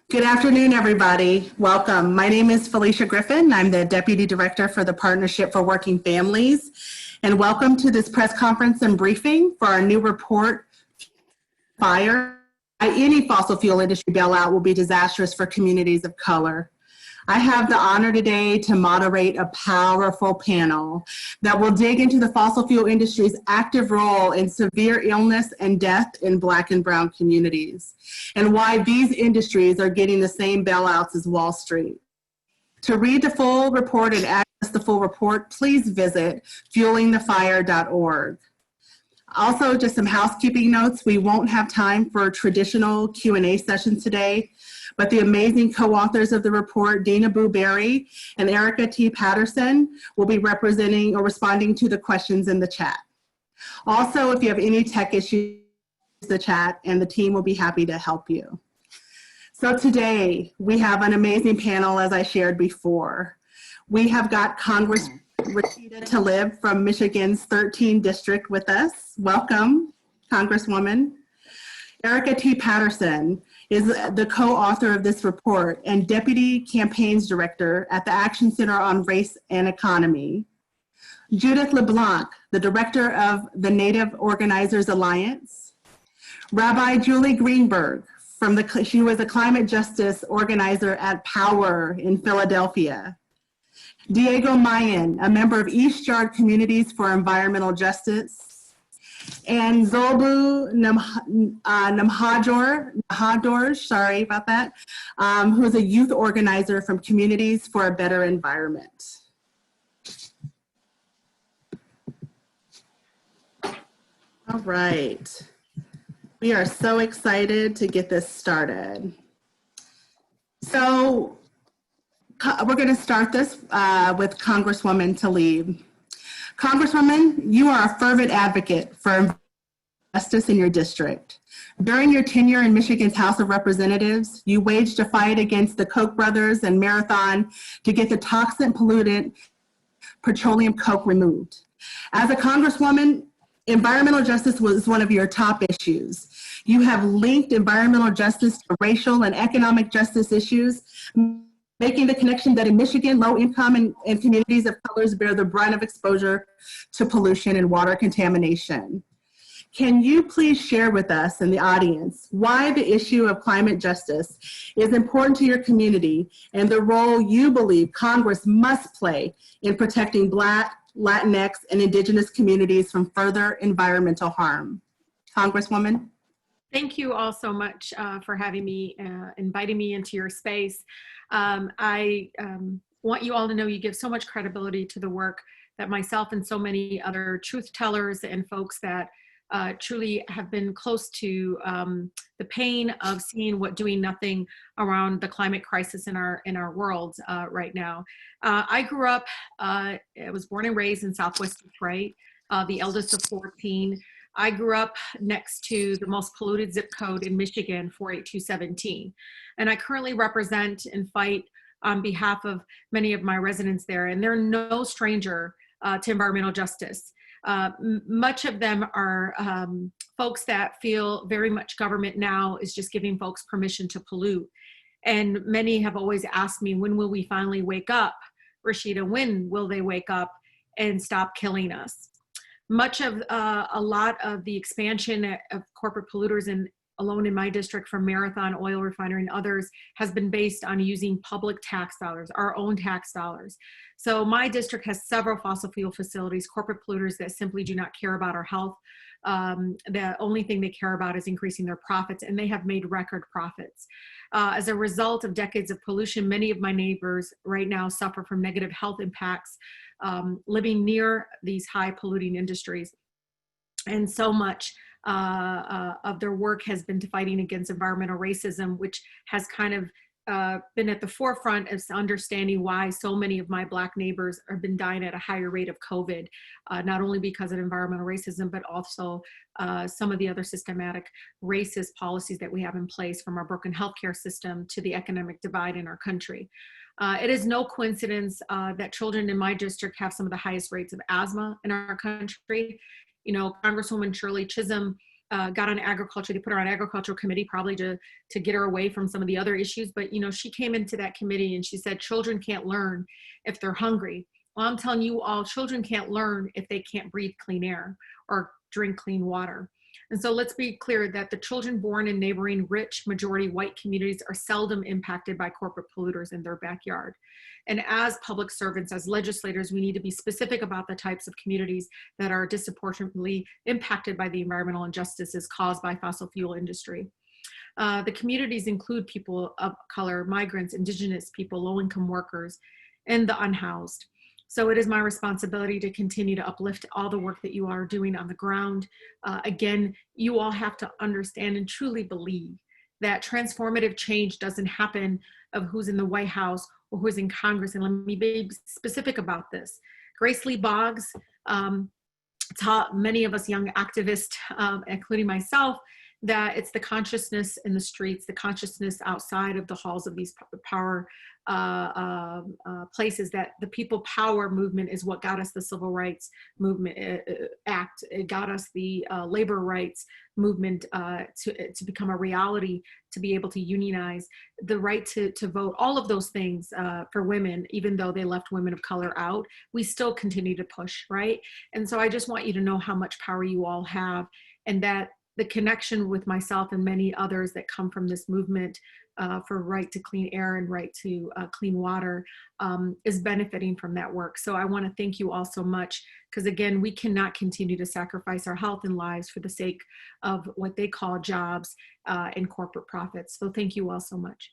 Good afternoon, everybody. Welcome. My name is Felicia Griffin. I'm the Deputy Director for the Partnership for Working Families. And welcome to this press conference and briefing for our new report, Fire. Any fossil fuel industry bailout will be disastrous for communities of color. I have the honor today to moderate a powerful panel that will dig into the fossil fuel industry's active role in severe illness and death in Black and Brown communities, and why these industries are getting the same bailouts as Wall Street. To read the full report and access the full report, please visit fuelingthefire.org. Also, just some housekeeping notes. We won't have time for traditional Q&A sessions today, but the amazing co-authors of the report, Dina Boo-Berry and Erika Thi Patterson, will be representing or responding to the questions in the chat. Also, if you have any tech issues, the chat and the team will be happy to help you. So today, we have an amazing panel, as I shared before. We have got Congresswoman Rashida Tlaib from Michigan's 13th district with us. Welcome, Congresswoman. Erika Thi Patterson is the co-author of this report and Deputy Campaigns Director at the Action Center on Race and Economy. Judith LeBlanc, the Director of the Native Organizers Alliance. Rabbi Julie Greenberg, she was a climate justice organizer at Power in Philadelphia. Diego Mayen, a member of East Yard Communities for Environmental Justice, and Zolboo Namkhaidorj, sorry about that, who's a youth organizer from Communities for a Better Environment. All right, we are so excited to get this started. So, we're going to start this with Congresswoman Tlaib. Congresswoman, you are a fervent advocate for justice in your district. During your tenure in Michigan's House of Representatives, you waged a fight against the Koch brothers and Marathon to get the toxic pollutant petroleum coke removed. As a Congresswoman, environmental justice was one of your top issues. You have linked environmental justice to racial and economic justice issues, making the connection that in Michigan, low income and communities of colors bear the brunt of exposure to pollution and water contamination. Can you please share with us and the audience why the issue of climate justice is important to your community and the role you believe Congress must play in protecting Black, Latinx, and Indigenous communities from further environmental harm? Congresswoman? Thank you all so much for having me, inviting me into your space. I want you all to know you give so much credibility to the work that myself and so many other truth tellers and folks that truly have been close to the pain of seeing what doing nothing around the climate crisis in our world right now. I grew up, I was born and raised in Southwest Detroit, the eldest of 14. I grew up next to the most polluted zip code in Michigan, 48217. And I currently represent and fight on behalf of many of my residents there, and they're no stranger to environmental justice. Much of them are folks that feel very much government now is just giving folks permission to pollute. And many have always asked me, when will we finally wake up? Rashida, when will they wake up and stop killing us? Much of a lot of the expansion of corporate polluters alone in my district from Marathon Oil Refinery and others has been based on using public tax dollars, our own tax dollars. So my district has several fossil fuel facilities, corporate polluters that simply do not care about our health. The only thing they care about is increasing their profits, and they have made record profits. As a result of decades of pollution, many of my neighbors right now suffer from negative health impacts living near these high polluting industries. And so much of their work has been to fighting against environmental racism, which has kind of been at the forefront of understanding why so many of my Black neighbors have been dying at a higher rate of COVID, not only because of environmental racism, but also some of the other systematic racist policies that we have in place, from our broken healthcare system to the economic divide in our country. It is no coincidence that children in my district have some of the highest rates of asthma in our country. You know, Congresswoman Shirley Chisholm got on agriculture. They put her on agricultural committee probably to get her away from some of the other issues. But, you know, she came into that committee and she said, children can't learn if they're hungry. Well, I'm telling you all, children can't learn if they can't breathe clean air or drink clean water. And so let's be clear that the children born in neighboring rich majority white communities are seldom impacted by corporate polluters in their backyard. And as public servants, as legislators, we need to be specific about the types of communities that are disproportionately impacted by the environmental injustices caused by fossil fuel industry. The communities include people of color, migrants, indigenous people, low-income workers, and the unhoused. So it is my responsibility to continue to uplift all the work that you are doing on the ground. Again, you all have to understand and truly believe that transformative change doesn't happen of who's in the White House or who's in Congress. And let me be specific about this. Grace Lee Boggs taught many of us young activists, including myself, that it's the consciousness in the streets, the consciousness outside of the halls of these power places, that the people power movement is what got us the Civil Rights Movement Act. It got us the labor rights movement to become a reality, to be able to unionize, the right to vote, all of those things for women, even though they left women of color out, we still continue to push, right? And so I just want you to know how much power you all have, and that the connection with myself and many others that come from this movement for right to clean air and right to clean water is benefiting from that work. So I want to thank you all so much, because again, we cannot continue to sacrifice our health and lives for the sake of what they call jobs and corporate profits. So thank you all so much.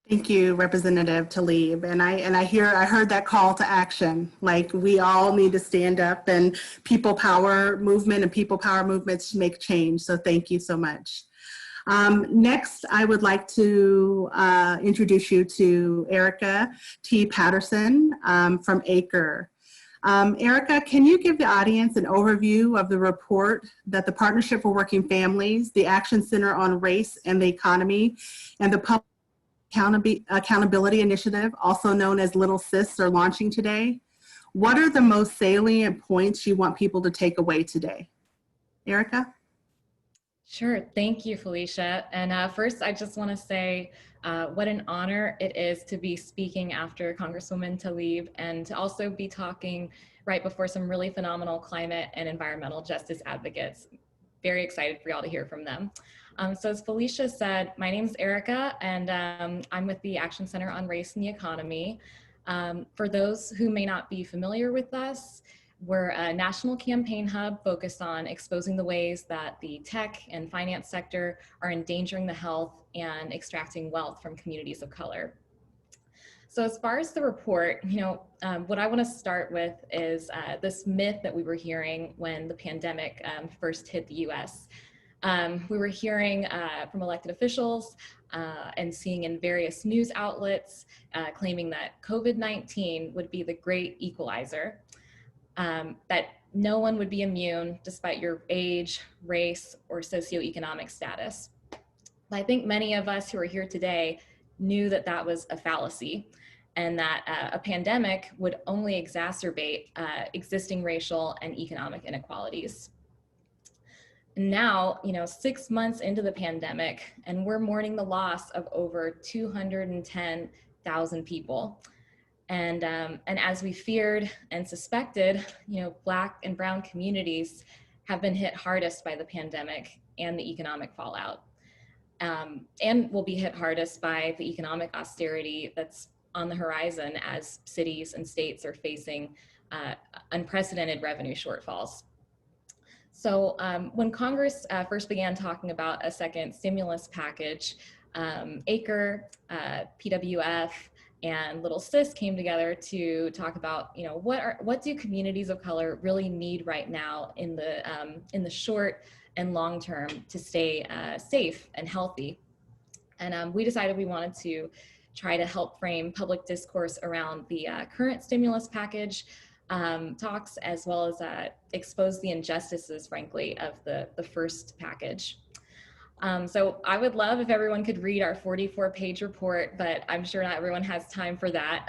Thank you, Representative Tlaib. And I heard that call to action. Like, we all need to stand up, and people power movement and people power movements make change. So thank you so much. Next, I would like to introduce you to Erika Thi Patterson from ACRE. Erika, can you give the audience an overview of the report that the Partnership for Working Families, the Action Center on Race and the Economy, and the Public Accountability Initiative, also known as Little Sis, are launching today? What are the most salient points you want people to take away today? Erika? Sure, thank you, Felicia. And first, I just want to say what an honor it is to be speaking after Congresswoman Tlaib, and to also be talking right before some really phenomenal climate and environmental justice advocates. Very excited for y'all to hear from them. So as Felicia said, my name is Erika, and I'm with the Action Center on Race and the Economy. For those who may not be familiar with us, we're a national campaign hub focused on exposing the ways that the tech and finance sector are endangering the health and extracting wealth from communities of color. So as far as the report, what I want to start with is this myth that we were hearing when the pandemic first hit the US. We were hearing from elected officials and seeing in various news outlets claiming that COVID-19 would be the great equalizer, that no one would be immune despite your age, race, or socioeconomic status. But I think many of us who are here today knew that that was a fallacy, and that a pandemic would only exacerbate existing racial and economic inequalities. Now, 6 months into the pandemic, and we're mourning the loss of over 210,000 people. And as we feared and suspected, Black and brown communities have been hit hardest by the pandemic and the economic fallout, and will be hit hardest by the economic austerity that's on the horizon as cities and states are facing unprecedented revenue shortfalls. So when Congress first began talking about a second stimulus package, ACRE, PWF, and Little Sis came together to talk about, what do communities of color really need right now in the short and long term to stay safe and healthy. And we decided we wanted to try to help frame public discourse around the current stimulus package talks, as well as expose the injustices, frankly, of the first package. So I would love if everyone could read our 44-page report, but I'm sure not everyone has time for that.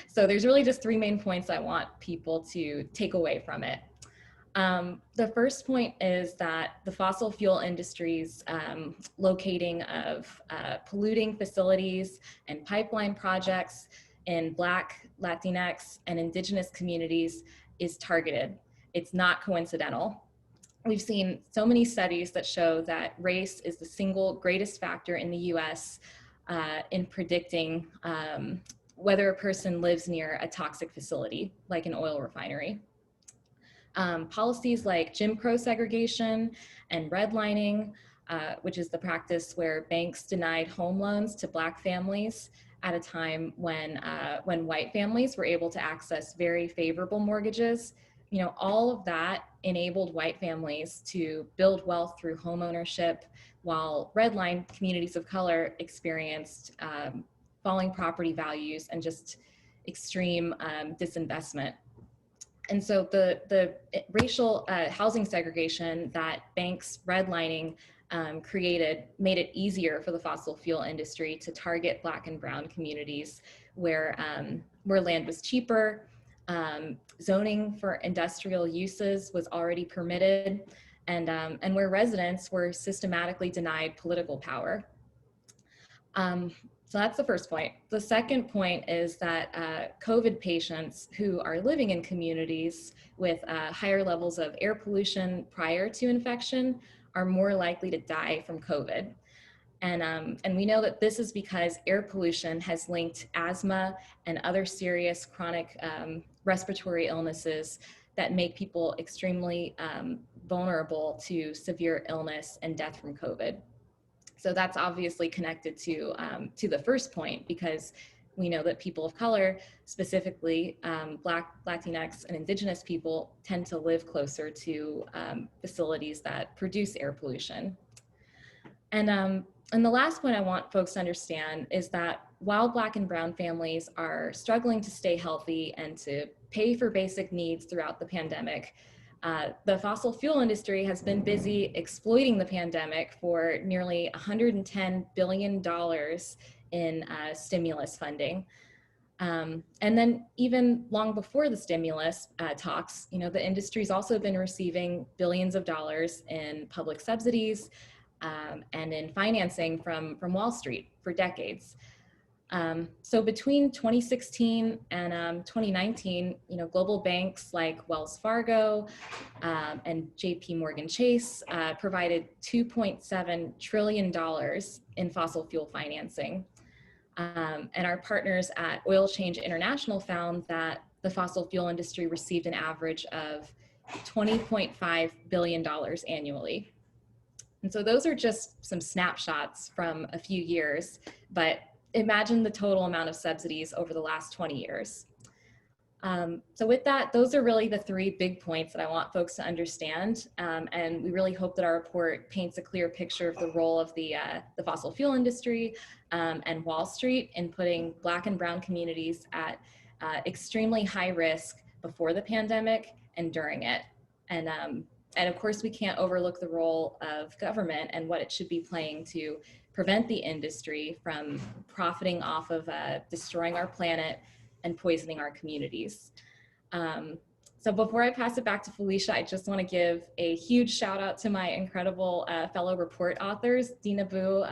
So there's really just 3 main points I want people to take away from it. The first point is that the fossil fuel industry's locating of polluting facilities and pipeline projects in Black, Latinx, and Indigenous communities is targeted. It's not coincidental. We've seen so many studies that show that race is the single greatest factor in the US in predicting whether a person lives near a toxic facility, like an oil refinery. Policies like Jim Crow segregation and redlining, which is the practice where banks denied home loans to Black families at a time when white families were able to access very favorable mortgages. You know, all of that enabled white families to build wealth through home ownership, while redline communities of color experienced falling property values and just extreme disinvestment. And so the racial housing segregation that banks redlining created made it easier for the fossil fuel industry to target Black and brown communities where land was cheaper, zoning for industrial uses was already permitted, and where residents were systematically denied political power. So that's the first point. The second point is that COVID patients who are living in communities with higher levels of air pollution prior to infection are more likely to die from COVID. And we know that this is because air pollution has linked asthma and other serious chronic respiratory illnesses that make people extremely vulnerable to severe illness and death from COVID. So that's obviously connected to the first point, because we know that people of color, specifically Black, Latinx, and Indigenous people, tend to live closer to facilities that produce air pollution. And the last point I want folks to understand is that while Black and brown families are struggling to stay healthy and to pay for basic needs throughout the pandemic, the fossil fuel industry has been busy exploiting the pandemic for nearly $110 billion in stimulus funding. And then even long before the stimulus talks, you know, the industry's also been receiving billions of dollars in public subsidies and in financing from Wall Street for decades. So between 2016 and 2019, you know, global banks like Wells Fargo and JP Morgan Chase provided $2.7 trillion in fossil fuel financing. And our partners at Oil Change International found that the fossil fuel industry received an average of $20.5 billion annually. And so those are just some snapshots from a few years, but imagine the total amount of subsidies over the last 20 years. So with that, those are really the three big points that I want folks to understand. And we really hope that our report paints a clear picture of the role of the fossil fuel industry and Wall Street in putting Black and brown communities at extremely high risk before the pandemic and during it. And of course, we can't overlook the role of government and what it should be playing to prevent the industry from profiting off of destroying our planet and poisoning our communities. So before I pass it back to Felicia, I just want to give a huge shout out to my incredible fellow report authors, Dina Boo,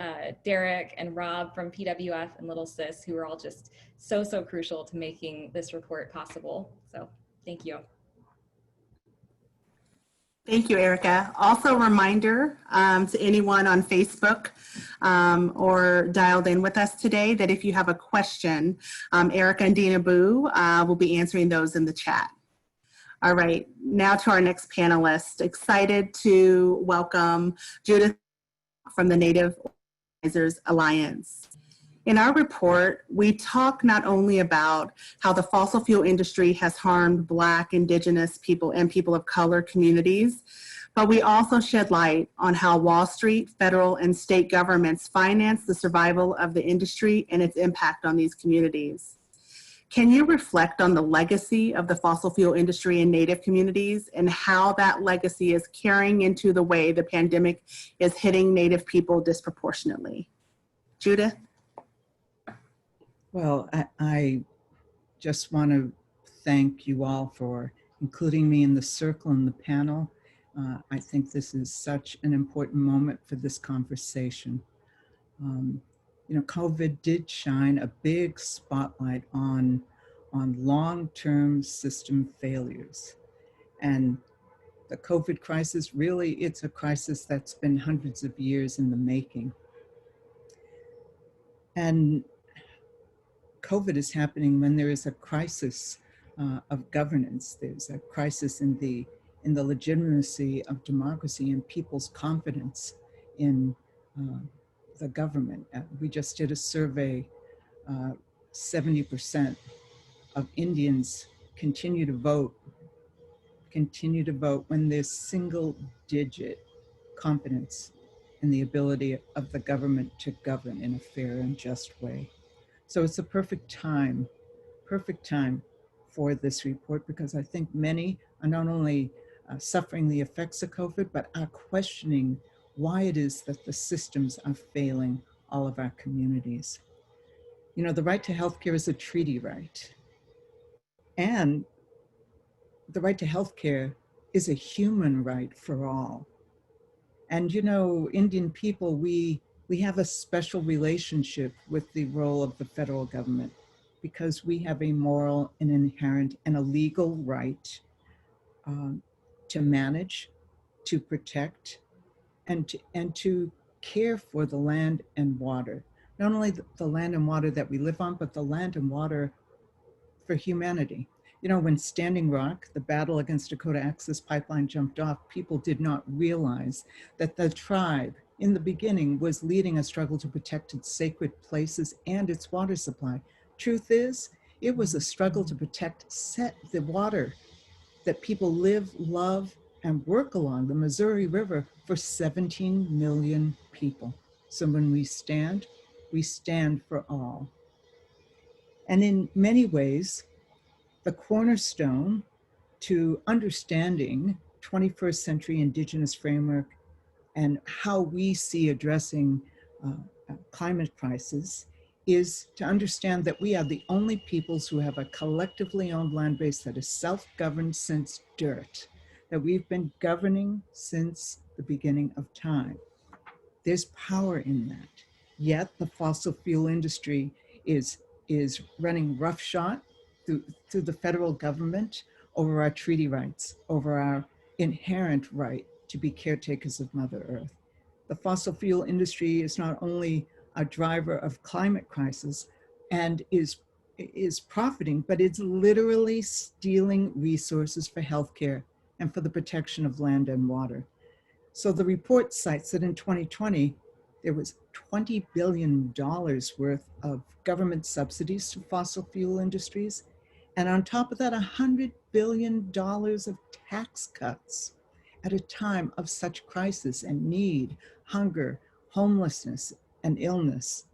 Derek, and Rob from PWF and Little Sis, who are all just so crucial to making this report possible. So thank you. Thank you, Erika. Also a reminder to anyone on Facebook or dialed in with us today that if you have a question, Erika and Dina Boo will be answering those in the chat. All right, now to our next panelist. Excited to welcome Judith from the Native Organizers Alliance. In our report, we talk not only about how the fossil fuel industry has harmed Black, Indigenous people, and people of color communities, but we also shed light on how Wall Street, federal, and state governments finance the survival of the industry and its impact on these communities. Can you reflect on the legacy of the fossil fuel industry in Native communities and how that legacy is carrying into the way the pandemic is hitting Native people disproportionately? Judith? Well, I just want to thank you all for including me in the circle and the panel. I think this is such an important moment for this conversation. COVID did shine a big spotlight on long-term system failures. And the COVID crisis, really, it's a crisis that's been hundreds of years in the making. And COVID is happening when there is a crisis of governance. There's a crisis in the legitimacy of democracy and people's confidence in the government. We just did a survey, 70% of Indians continue to vote when there's single digit confidence in the ability of the government to govern in a fair and just way. So it's a perfect time for this report, because I think many are not only suffering the effects of COVID, but are questioning why it is that the systems are failing all of our communities. The right to healthcare is a treaty right. And the right to healthcare is a human right for all. And Indian people, we have a special relationship with the role of the federal government, because we have a moral, an inherent, and a legal right to manage, to protect, and to care for the land and water. Not only the land and water that we live on, but the land and water for humanity. When Standing Rock, the battle against Dakota Access Pipeline, jumped off, people did not realize that the tribe in the beginning was leading a struggle to protect its sacred places and its water supply. Truth is, it was a struggle to protect the water that people live, love, and work along the Missouri River for 17 million people. So when we stand for all. And in many ways, the cornerstone to understanding 21st century Indigenous framework and how we see addressing climate crisis is to understand that we are the only peoples who have a collectively owned land base that is self-governed since dirt, that we've been governing since the beginning of time. There's power in that. Yet the fossil fuel industry is running roughshod through the federal government over our treaty rights, over our inherent right to be caretakers of Mother Earth. The fossil fuel industry is not only a driver of climate crisis and is profiting, but it's literally stealing resources for healthcare and for the protection of land and water. So the report cites that in 2020, there was $20 billion worth of government subsidies to fossil fuel industries. And on top of that, $100 billion of tax cuts at a time of such crisis and need, hunger, homelessness, and illness.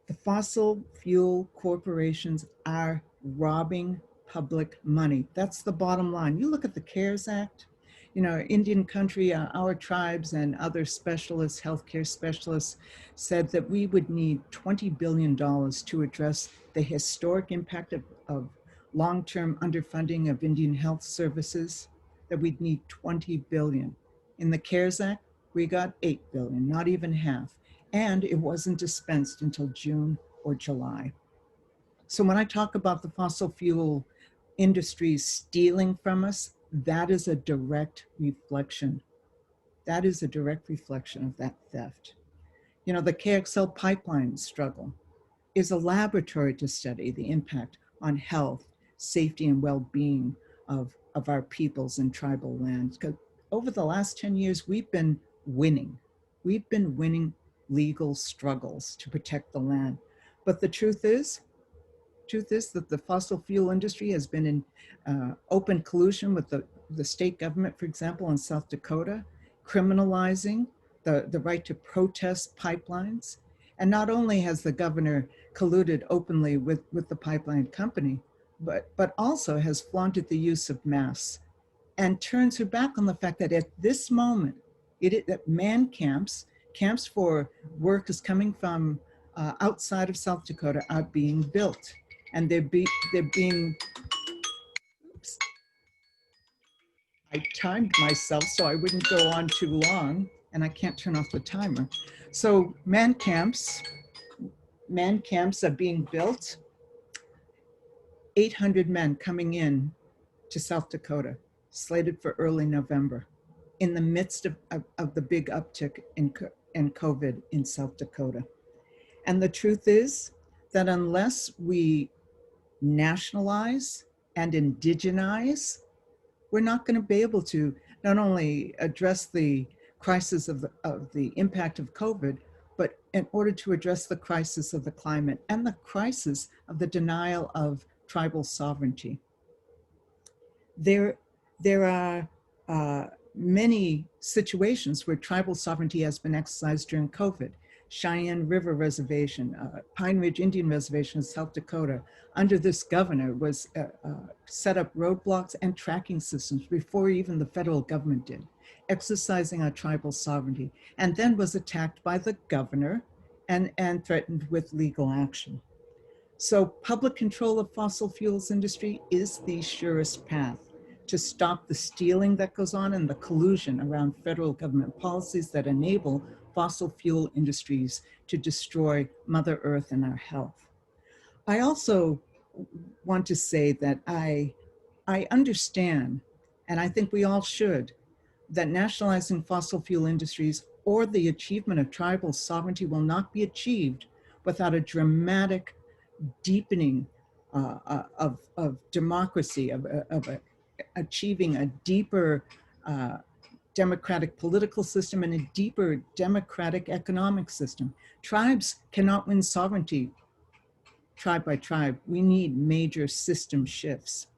The fossil fuel corporations are robbing public money. That's the bottom line. You look at the CARES Act, Indian country, our tribes and other specialists, healthcare specialists, said that we would need $20 billion to address the historic impact of long-term underfunding of Indian health services, that we'd need 20 billion. In the CARES Act, we got 8 billion, not even half. And it wasn't dispensed until June or July. So when I talk about the fossil fuel industry stealing from us, that is a direct reflection. That is a direct reflection of that theft. The KXL pipeline struggle is a laboratory to study the impact on health, safety, and well-being of our peoples and tribal lands. Because over the last 10 years, we've been winning. We've been winning legal struggles to protect the land. But the truth is that the fossil fuel industry has been in open collusion with the state government, for example, in South Dakota, criminalizing the right to protest pipelines. And not only has the governor colluded openly with the pipeline company, but also has flaunted the use of masks and turns her back on the fact that at this moment, that man camps for workers coming from outside of South Dakota are being built. And they're being, oops, I timed myself so I wouldn't go on too long, and I can't turn off the timer. So man camps are being built. 800 men coming in to South Dakota, slated for early November, in the midst of the big uptick in COVID in South Dakota. And the truth is that unless we nationalize and indigenize, we're not going to be able to not only address the crisis of the impact of COVID, but in order to address the crisis of the climate and the crisis of the denial of tribal sovereignty. There are many situations where tribal sovereignty has been exercised during COVID. Cheyenne River Reservation, Pine Ridge Indian Reservation in South Dakota, under this governor was set up roadblocks and tracking systems before even the federal government did, exercising our tribal sovereignty, and then was attacked by the governor and threatened with legal action. So public control of fossil fuels industry is the surest path to stop the stealing that goes on and the collusion around federal government policies that enable fossil fuel industries to destroy Mother Earth and our health. I also want to say that I understand, and I think we all should, that nationalizing fossil fuel industries or the achievement of tribal sovereignty will not be achieved without a dramatic deepening of democracy, of achieving a deeper democratic political system and a deeper democratic economic system. Tribes cannot win sovereignty tribe by tribe. We need major system shifts.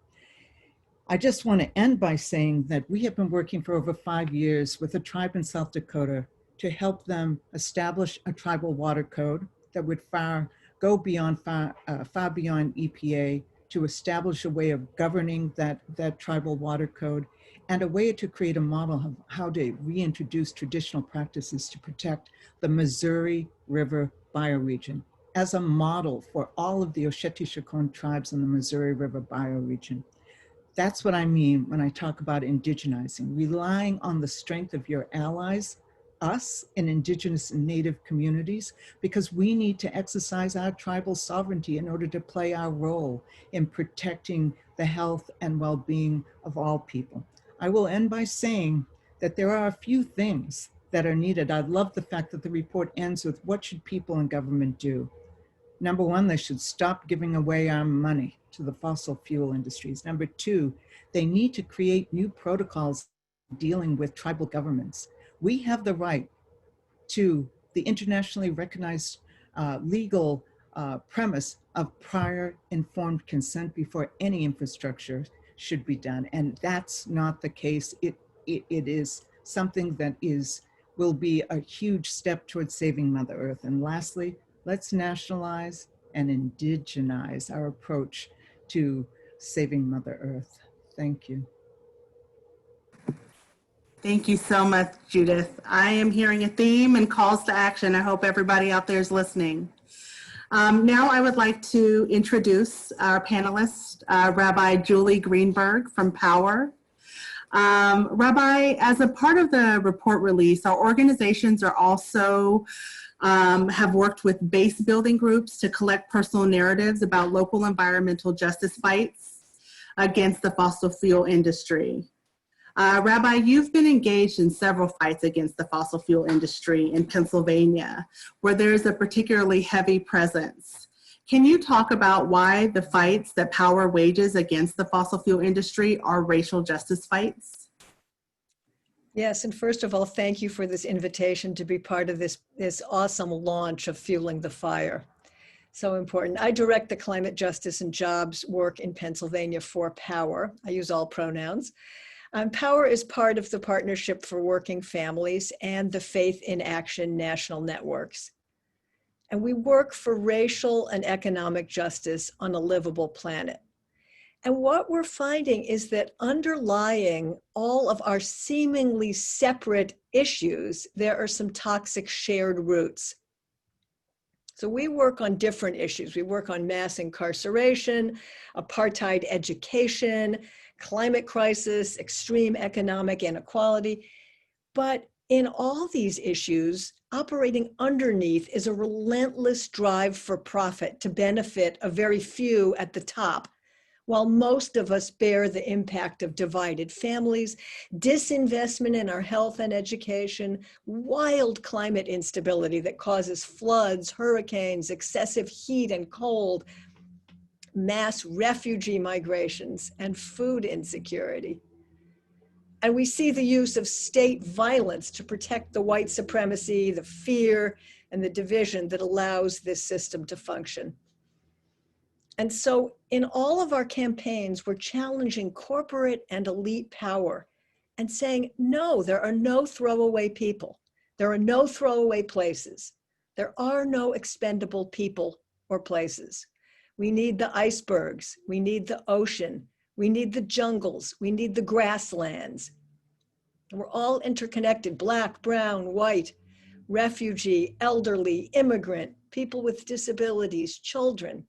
I just want to end by saying that we have been working for over 5 years with a tribe in South Dakota to help them establish a tribal water code that would go beyond far beyond EPA, to establish a way of governing that tribal water code, and a way to create a model of how to reintroduce traditional practices to protect the Missouri River bioregion as a model for all of the Oceti-Sakowin tribes in the Missouri River bioregion. That's what I mean when I talk about indigenizing, relying on the strength of your allies, us in Indigenous and Native communities, because we need to exercise our tribal sovereignty in order to play our role in protecting the health and well-being of all people. I will end by saying that there are a few things that are needed. I love the fact that the report ends with, what should people in government do? Number one, they should stop giving away our money to the fossil fuel industries. Number two, they need to create new protocols dealing with tribal governments. We have the right to the internationally recognized legal premise of prior informed consent before any infrastructure should be done. And that's not the case. It is something that will be a huge step towards saving Mother Earth. And lastly, let's nationalize and indigenize our approach to saving Mother Earth. Thank you. Thank you so much, Judith. I am hearing a theme and calls to action. I hope everybody out there is listening. Now I would like to introduce our panelist, Rabbi Julie Greenberg from Power. Rabbi, as a part of the report release, our organizations are also have worked with base building groups to collect personal narratives about local environmental justice fights against the fossil fuel industry. Rabbi, you've been engaged in several fights against the fossil fuel industry in Pennsylvania, where there's a particularly heavy presence. Can you talk about why the fights that Power wages against the fossil fuel industry are racial justice fights? Yes, and first of all, thank you for this invitation to be part of this awesome launch of Fueling the Fire. So important. I direct the climate justice and jobs work in Pennsylvania for Power. I use all pronouns. Power is part of the Partnership for Working Families and the Faith in Action national networks. And we work for racial and economic justice on a livable planet. And what we're finding is that underlying all of our seemingly separate issues, there are some toxic shared roots. So we work on different issues. We work on mass incarceration, apartheid education, climate crisis, extreme economic inequality. But in all these issues, operating underneath is a relentless drive for profit to benefit a very few at the top, while most of us bear the impact of divided families, disinvestment in our health and education, wild climate instability that causes floods, hurricanes, excessive heat and cold, mass refugee migrations, and food insecurity. And we see the use of state violence to protect the white supremacy, the fear, and the division that allows this system to function. And so in all of our campaigns, we're challenging corporate and elite power and saying, no, there are no throwaway people. There are no throwaway places. There are no expendable people or places. We need the icebergs. We need the ocean. We need the jungles. We need the grasslands. We're all interconnected, Black, brown, white, refugee, elderly, immigrant, people with disabilities, children.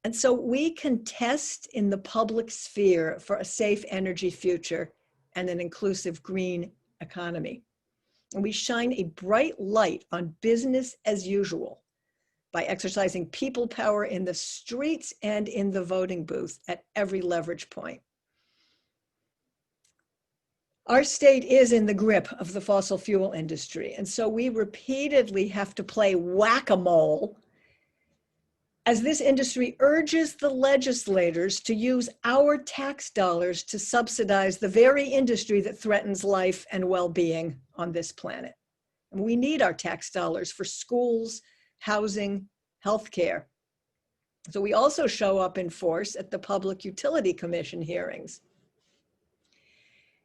And so we contest in the public sphere for a safe energy future and an inclusive green economy. And we shine a bright light on business as usual by exercising people power in the streets and in the voting booth at every leverage point. Our state is in the grip of the fossil fuel industry. And so we repeatedly have to play whack-a-mole as this industry urges the legislators to use our tax dollars to subsidize the very industry that threatens life and well-being on this planet. And we need our tax dollars for schools, housing, healthcare. So we also show up in force at the Public Utility Commission hearings.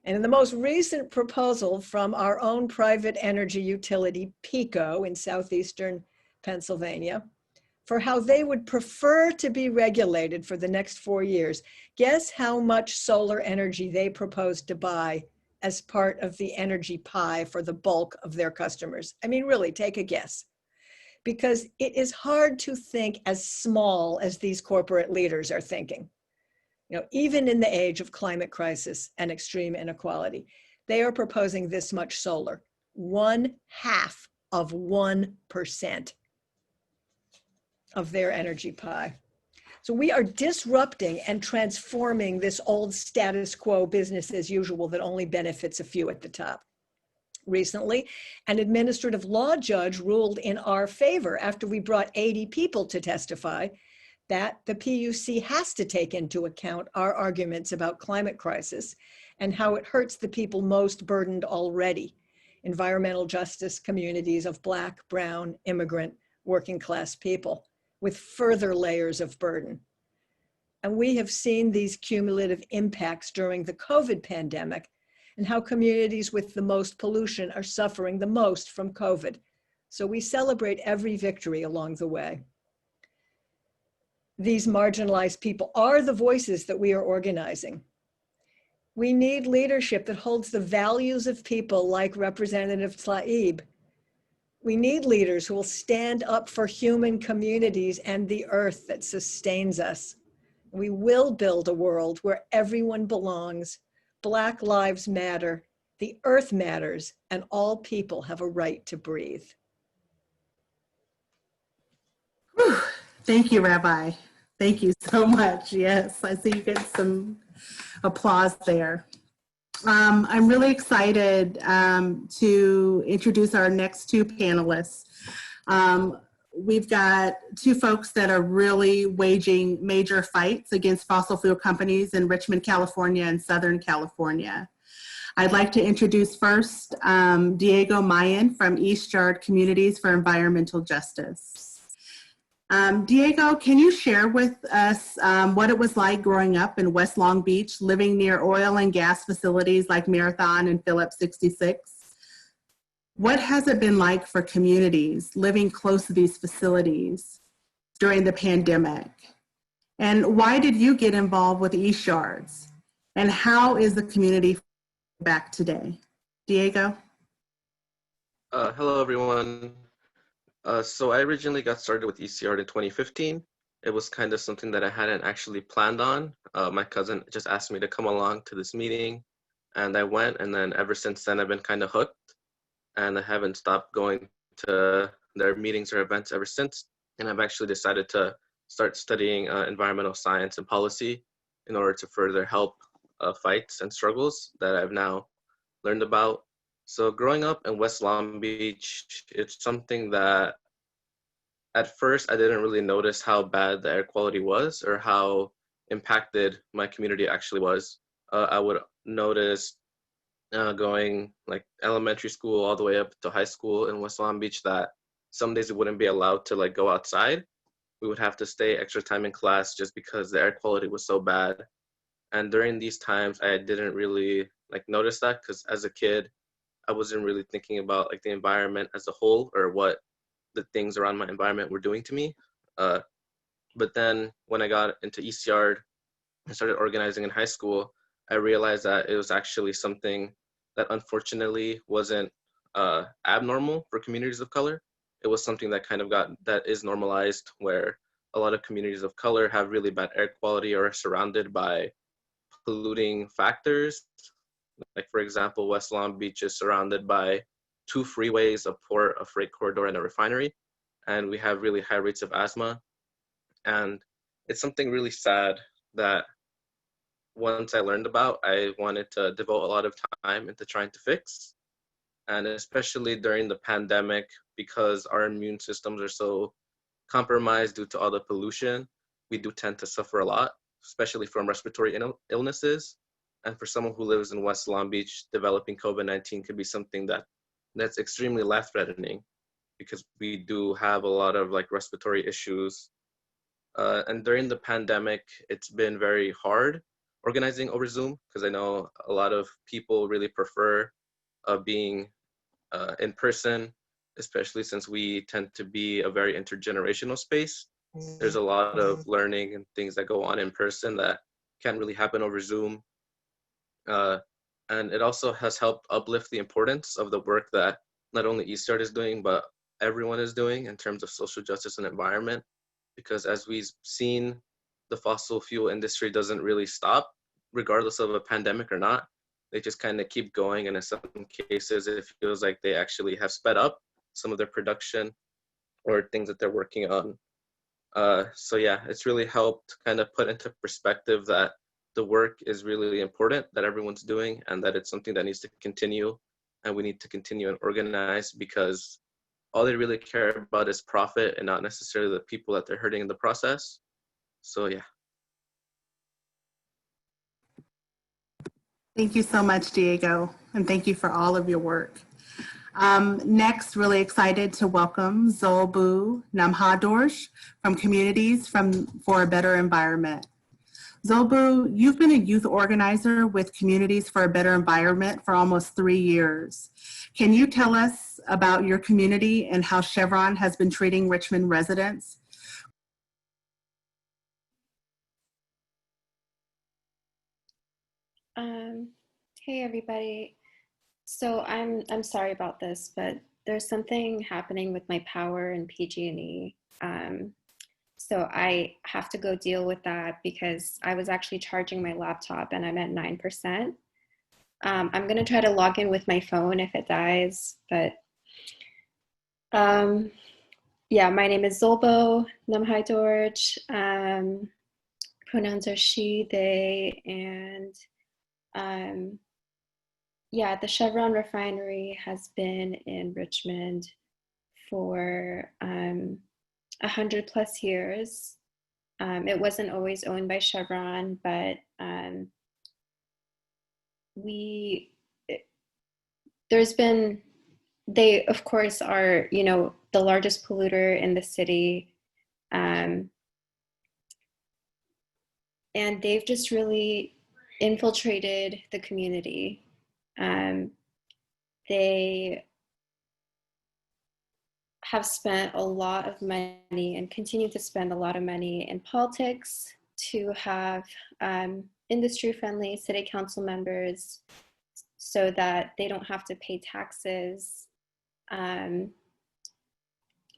And in the most recent proposal from our own private energy utility, PECO, in southeastern Pennsylvania, for how they would prefer to be regulated for the next 4 years, guess how much solar energy they propose to buy as part of the energy pie for the bulk of their customers? I mean, really, take a guess. Because it is hard to think as small as these corporate leaders are thinking. You know, even in the age of climate crisis and extreme inequality, they are proposing this much solar, 1/2 of 1% of their energy pie. So we are disrupting and transforming this old status quo business as usual that only benefits a few at the top. Recently, an administrative law judge ruled in our favor after we brought 80 people to testify that the PUC has to take into account our arguments about climate crisis and how it hurts the people most burdened already, environmental justice communities of Black, brown, immigrant, working class people, with further layers of burden. And we have seen these cumulative impacts during the COVID pandemic and how communities with the most pollution are suffering the most from COVID. So we celebrate every victory along the way. These marginalized people are the voices that we are organizing. We need leadership that holds the values of people like Representative Tlaib. We need leaders who will stand up for human communities and the earth that sustains us. We will build a world where everyone belongs, Black lives matter, the earth matters, and all people have a right to breathe. Whew. Thank you, Rabbi. Thank you so much. Yes, I see you get some applause there. I'm really excited to introduce our next two panelists. We've got two folks that are really waging major fights against fossil fuel companies in Richmond, California and Southern California. I'd like to introduce first Diego Mayen from East Yard Communities for Environmental Justice. Diego, can you share with us what it was like growing up in West Long Beach, living near oil and gas facilities like Marathon and Phillips 66? What has it been like for communities living close to these facilities during the pandemic? And why did you get involved with East Yards? And how is the community back today? Diego? Hello, everyone. So I originally got started with ECR in 2015. It was kind of something that I hadn't actually planned on. My cousin just asked me to come along to this meeting, and I went, and then ever since then I've been kind of hooked, and I haven't stopped going to their meetings or events ever since. And I've actually decided to start studying environmental science and policy in order to further help fights and struggles that I've now learned about. So growing up in West Long Beach, it's something that at first I didn't really notice how bad the air quality was or how impacted my community actually was. I would notice going like elementary school all the way up to high school in West Long Beach that some days we wouldn't be allowed to like go outside. We would have to stay extra time in class just because the air quality was so bad. And during these times, I didn't really like notice that because as a kid, I wasn't really thinking about like the environment as a whole or what the things around my environment were doing to me. Uh, but then when I got into ECR and started organizing in high school, I realized that it was actually something that unfortunately wasn't abnormal for communities of color. It was something that kind of that is normalized where a lot of communities of color have really bad air quality or are surrounded by polluting factors. Like for example, West Long Beach is surrounded by 2 freeways, a port, a freight corridor, and a refinery. And we have really high rates of asthma. And it's something really sad that once I learned about, I wanted to devote a lot of time into trying to fix. And especially during the pandemic, because our immune systems are so compromised due to all the pollution, we do tend to suffer a lot, especially from respiratory illnesses. And for someone who lives in West Long Beach, developing COVID-19 could be something that's extremely life-threatening because we do have a lot of like respiratory issues. And during the pandemic, it's been very hard organizing over Zoom because I know a lot of people really prefer being in person, especially since we tend to be a very intergenerational space. There's a lot of learning and things that go on in person that can't really happen over Zoom. And it also has helped uplift the importance of the work that not only ECR is doing, but everyone is doing in terms of social justice and environment. Because as we've seen, the fossil fuel industry doesn't really stop, regardless of a pandemic or not. They just kind of keep going. And in some cases, it feels like they actually have sped up some of their production or things that they're working on. So yeah, it's really helped kind of put into perspective that the work is really important that everyone's doing and that it's something that needs to continue, and we need to continue and organize because all they really care about is profit and not necessarily the people that they're hurting in the process. So yeah. Thank you so much, Diego, and thank you for all of your work. Next, really excited to welcome Zolboo Namkhaidorj from Communities for a Better Environment. Zolboo, you've been a youth organizer with Communities for a Better Environment for almost 3 years. Can you tell us about your community and how Chevron has been treating Richmond residents? Hey everybody. So I'm sorry about this, but there's something happening with my power and PG&E. So I have to go deal with that because I was actually charging my laptop and I'm at 9%. I'm gonna try to log in with my phone if it dies, but yeah, my name is Zolboo Namkhaidorj. Pronouns are she, they, and yeah, the Chevron refinery has been in Richmond for 100+ years. It wasn't always owned by Chevron, but they of course are, you know, the largest polluter in the city. And they've just really infiltrated the community. They have spent a lot of money and continue to spend a lot of money in politics to have industry-friendly city council members so that they don't have to pay taxes.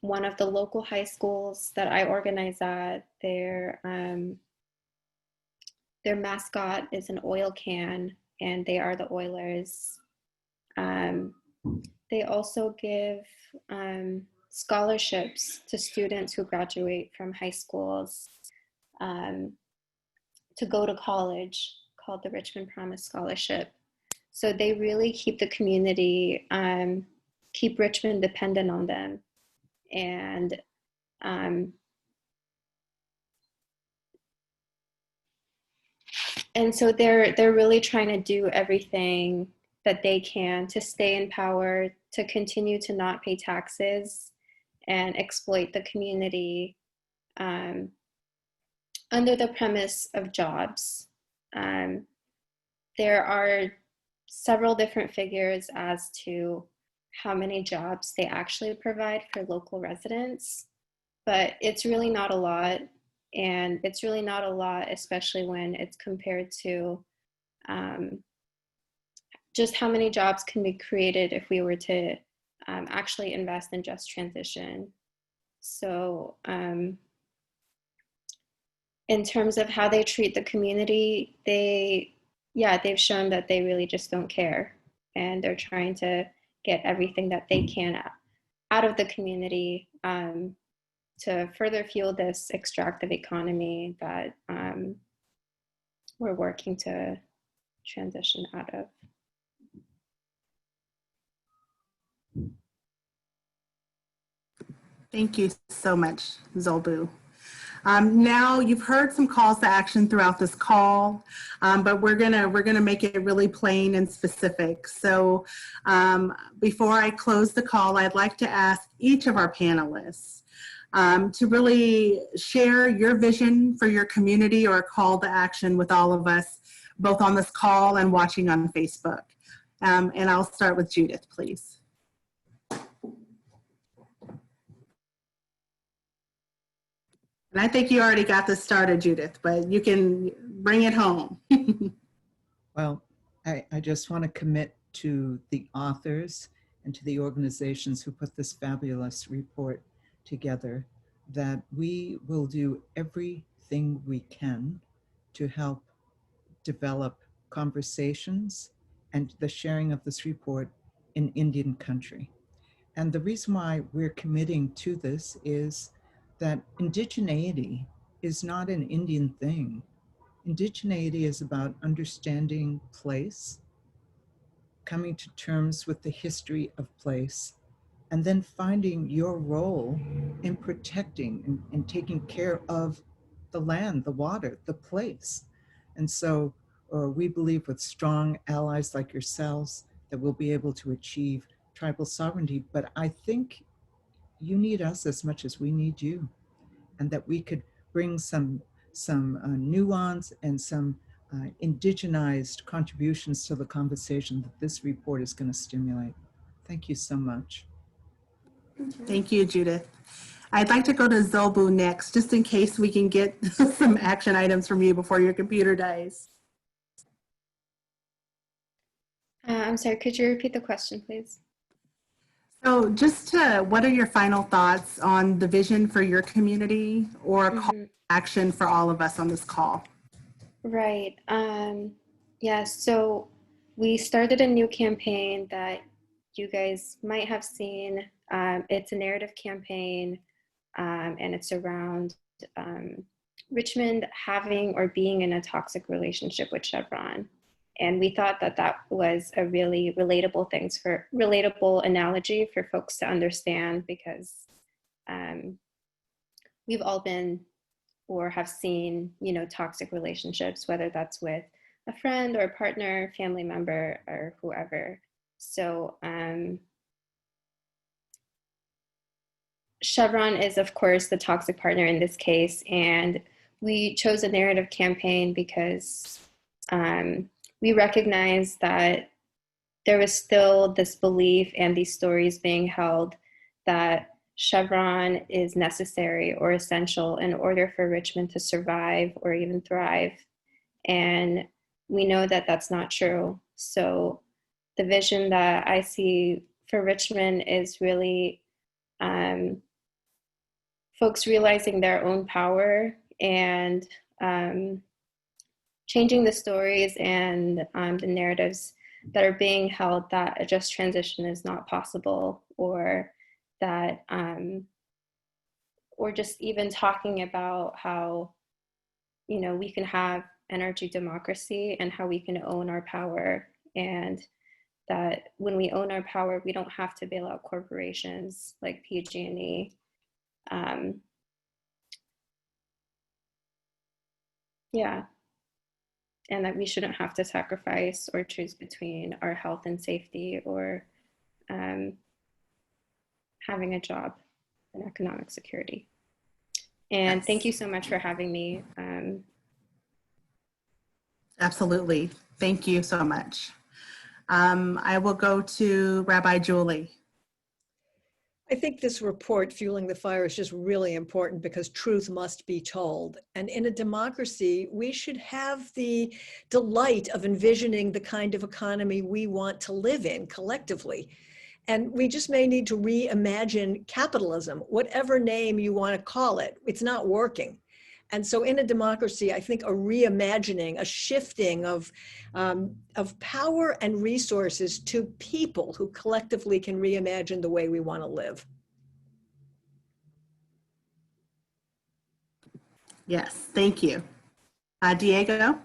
one of the local high schools that I organize at, their mascot is an oil can, and they are the Oilers. They also give scholarships to students who graduate from high schools to go to college, called the Richmond Promise Scholarship. So they really keep the community, keep Richmond dependent on them. And so they're really trying to do everything that they can to stay in power, to continue to not pay taxes and exploit the community under the premise of jobs. There are several different figures as to how many jobs they actually provide for local residents, but it's really not a lot. And it's really not a lot, especially when it's compared to just how many jobs can be created if we were to actually invest in just transition. So in terms of how they treat the community, they've shown that they really just don't care. And they're trying to get everything that they can out of the community to further fuel this extractive economy that we're working to transition out of. Thank you so much, Zolboo. Now you've heard some calls to action throughout this call, but we're gonna make it really plain and specific. So before I close the call, I'd like to ask each of our panelists to really share your vision for your community or a call to action with all of us, both on this call and watching on Facebook. And I'll start with Judith, please. And I think you already got this started, Judith, but you can bring it home. Well, I just want to commit to the authors and to the organizations who put this fabulous report together that we will do everything we can to help develop conversations and the sharing of this report in Indian country. And the reason why we're committing to this is that indigeneity is not an Indian thing. Indigeneity is about understanding place, coming to terms with the history of place, and then finding your role in protecting and taking care of the land, the water, the place. And so we believe with strong allies like yourselves that we'll be able to achieve tribal sovereignty. But I think you need us as much as we need you, and that we could bring some nuance and some indigenized contributions to the conversation that this report is going to stimulate. Thank you so much. Thank you, Judith. I'd like to go to Zolboo next, just in case we can get some action items from you before your computer dies. I'm sorry, could you repeat the question, please? So what are your final thoughts on the vision for your community or a call to action for all of us on this call? Right. Yeah, so we started a new campaign that you guys might have seen. It's a narrative campaign, and it's around Richmond having or being in a toxic relationship with Chevron. And we thought that that was a really relatable analogy for folks to understand, because we've all been or have seen, toxic relationships, whether that's with a friend or a partner, family member, or whoever. So Chevron is, of course, the toxic partner in this case. And we chose a narrative campaign because we recognize that there was still this belief and these stories being held that Chevron is necessary or essential in order for Richmond to survive or even thrive. And we know that that's not true. So the vision that I see for Richmond is really folks realizing their own power and changing the stories and the narratives that are being held that a just transition is not possible, or that, or just even talking about how, you know, we can have energy democracy and how we can own our power, and that when we own our power, we don't have to bail out corporations like PG&E. Yeah, and that we shouldn't have to sacrifice or choose between our health and safety, or having a job and economic security. And Yes. thank you so much for having me. Absolutely. Thank you so much. I will go to Rabbi Julie. I think this report, Fueling the Fire, is just really important because truth must be told. And in a democracy, we should have the delight of envisioning the kind of economy we want to live in collectively. And we just may need to reimagine capitalism, whatever name you want to call it. It's not working. And so in a democracy, I think a reimagining, a shifting of power and resources to people who collectively can reimagine the way we want to live. Yes, thank you. Diego?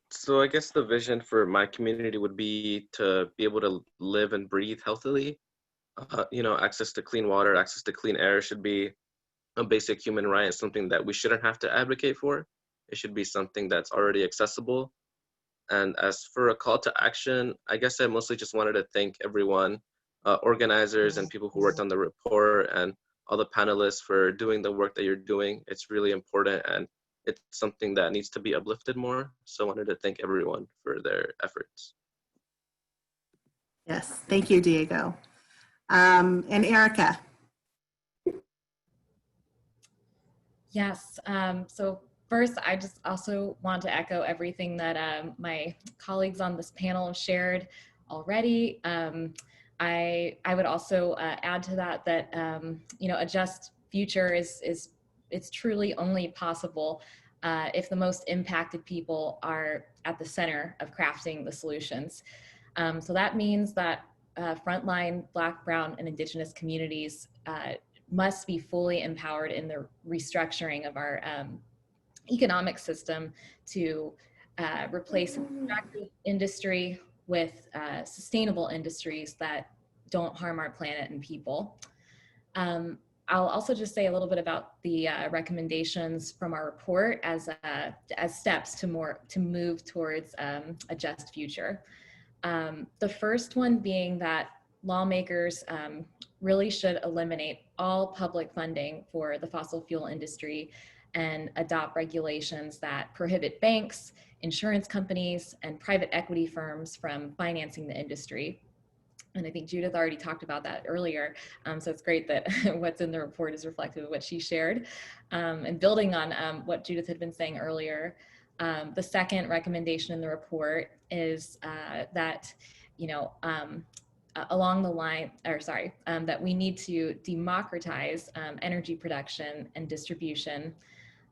So I guess the vision for my community would be to be able to live and breathe healthily. You know, access to clean water, access to clean air should be a basic human right, and something that we shouldn't have to advocate for. It should be something that's already accessible. And as for a call to action, I guess I mostly just wanted to thank everyone, organizers and people who worked on the report, and all the panelists for doing the work that you're doing. It's really important, and it's something that needs to be uplifted more. So I wanted to thank everyone for their efforts. Yes, thank you, Diego. And Erika? Yes, so first, I just also want to echo everything that my colleagues on this panel have shared already. I would also add to that you know, a just future it's truly only possible if the most impacted people are at the center of crafting the solutions. So that means that frontline Black, Brown, and Indigenous communities must be fully empowered in the restructuring of our economic system to replace extractive industry with sustainable industries that don't harm our planet and people. I'll also just say a little bit about the recommendations from our report as steps to move towards a just future. The first one being that lawmakers really should eliminate all public funding for the fossil fuel industry and adopt regulations that prohibit banks, insurance companies, and private equity firms from financing the industry. And I think Judith already talked about that earlier. So it's great that what's in the report is reflective of what she shared. And building on what Judith had been saying earlier, the second recommendation in the report is that, you know, along the line, that we need to democratize energy production and distribution.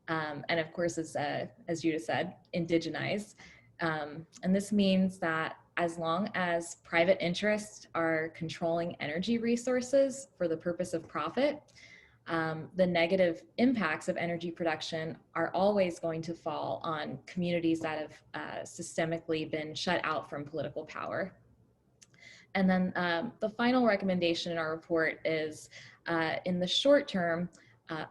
And of course, as Judith said, indigenize. And this means that as long as private interests are controlling energy resources for the purpose of profit, the negative impacts of energy production are always going to fall on communities that have systemically been shut out from political power. And then the final recommendation in our report is in the short term,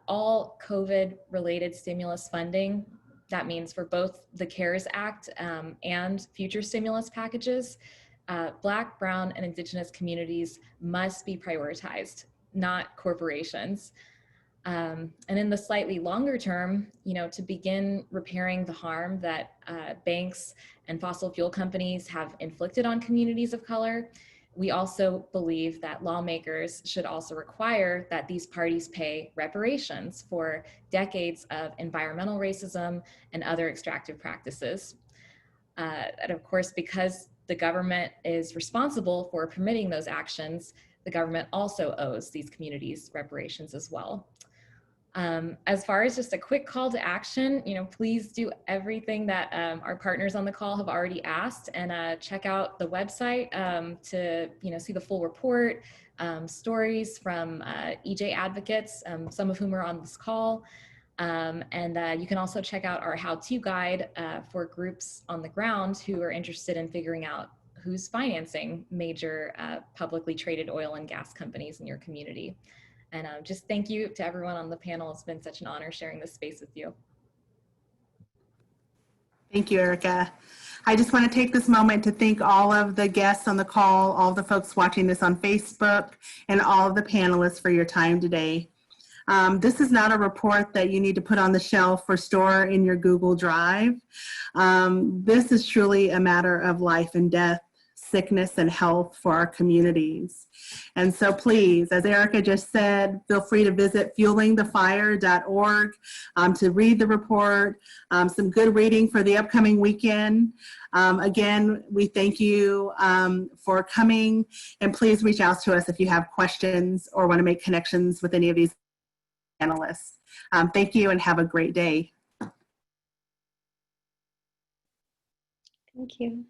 all COVID-related stimulus funding, that means for both the CARES Act and future stimulus packages, Black, Brown, and Indigenous communities must be prioritized, not corporations. And in the slightly longer term, you know, to begin repairing the harm that banks and fossil fuel companies have inflicted on communities of color, we also believe that lawmakers should also require that these parties pay reparations for decades of environmental racism and other extractive practices. And of course, because the government is responsible for permitting those actions, the government also owes these communities reparations as well. As far as just a quick call to action, please do everything that our partners on the call have already asked, and check out the website to see the full report, stories from EJ advocates, some of whom are on this call. And you can also check out our how-to guide for groups on the ground who are interested in figuring out who's financing major publicly traded oil and gas companies in your community. And just thank you to everyone on the panel. It's been such an honor sharing this space with you. Thank you, Erika. I just want to take this moment to thank all of the guests on the call, all the folks watching this on Facebook, and all of the panelists for your time today. This is not a report that you need to put on the shelf or store in your Google Drive. This is truly a matter of life and death, sickness and health for our communities. And so please, as Erika just said, feel free to visit fuelingthefire.org to read the report, some good reading for the upcoming weekend. Again, we thank you for coming, and please reach out to us if you have questions or want to make connections with any of these panelists. Thank you and have a great day. Thank you.